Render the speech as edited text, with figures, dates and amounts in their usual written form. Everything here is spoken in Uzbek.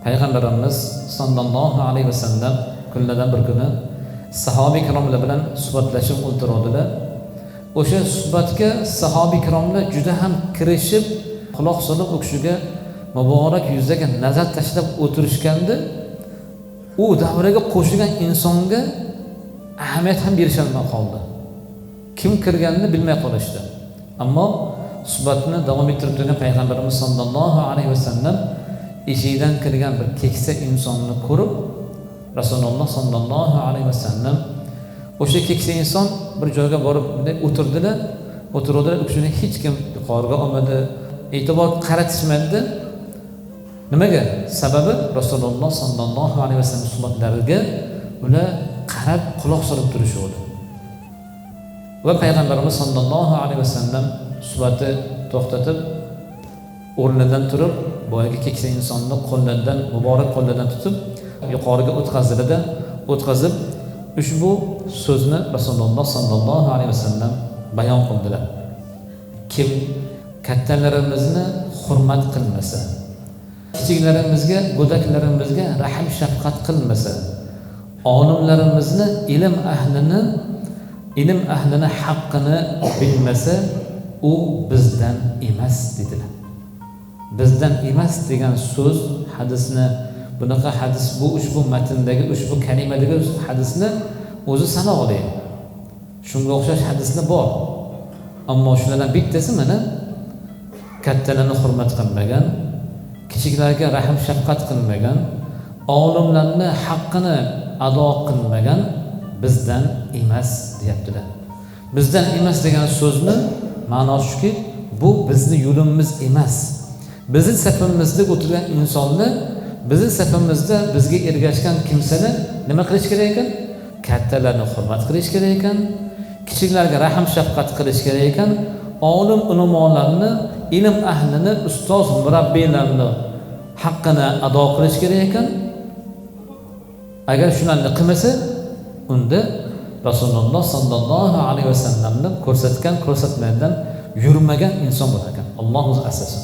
Payg'ambarimiz sallallohu alayhi vasallam kunlardan bir kuni sahobiy ikromlar bilan suhbatlashib o'tiradilar. O'sha suhbatga sahobiy ikromlar juda ham kirishib, quloq solib u kishiga muborak yuziga nazar tashlab o'tirishganda, u davraga qo'shilgan insonga ahamiyat ham berisholmay qoldi. Kim kirganini bilmay qolishdi. Ammo suhbatni davom ettirib turgan payg'ambarimiz sallallohu alayhi vasallam eshigidan kirgan bir keksa insonni ko'rib, Rasululloh sallallohu alayhi vasallam o'sha keksa inson bir joyga borib o'tirdilar. O'tiruvdilar, u kishini hech kim yuqoriga olmadi, e'tibor qaratishmadi. Nimaga? Sababi Rasululloh sallallohu alayhi vasallam suhbatlariga ular qarab quloq solib turishdi. Va payg'ambarimiz sallallohu alayhi vasallam suhbatni to'xtatib, o'rnidan turib, boyagi keksa insonni qo'llaridan, muborak qo'llaridan tutib, yuqoriga o'tkazib, ushbu so'zni Rasululloh sallallohu alayhi vasallam bayon qildilar. Kim kattalarimizni hurmat qilmasa, kichiklarimizga, go'daklarimizga rahm shafqat qilmasa, olimlarimizni, ilm ahlini haqqini bilmasa, u bizdan emas dedilar. Bizdan emas degan so'z hadisni, bunaqa hadis, bu ushbu matndagi, ushbu kalimadagi hadisni o'zi sanoqli. Shunga o'xshash hadislar bor. Ammo shulardan bittasi mana kattalarni hurmat qilmagan, kichiklarga rahm shafqat qilmagan, olimlarni haqqini ado qilmagan bizdan emas deyaptilar. Bizdan emas degan so'zni ma'nosi shuki, bu bizni yo'limiz emas. Bizni safimizda o'tirgan insonlar, bizni safimizda bizga ergashgan kimsalar nima qilish kerak ekan? Kattalarni hurmat qilish kerak ekan, kichiklarga rahm shafqat qilish kerak ekan, olim ulamolarni, ilm ahlini, ustoz murabbiylarni haqqini ado qilish kerak ekan. Agar shularni qilmasa, unda Rasululloh sallallohu alayhi vasallamning ko'rsatgan ko'rsatmalardan yurmagan inson bo'lar ekan. Alloh o'zi asrasin.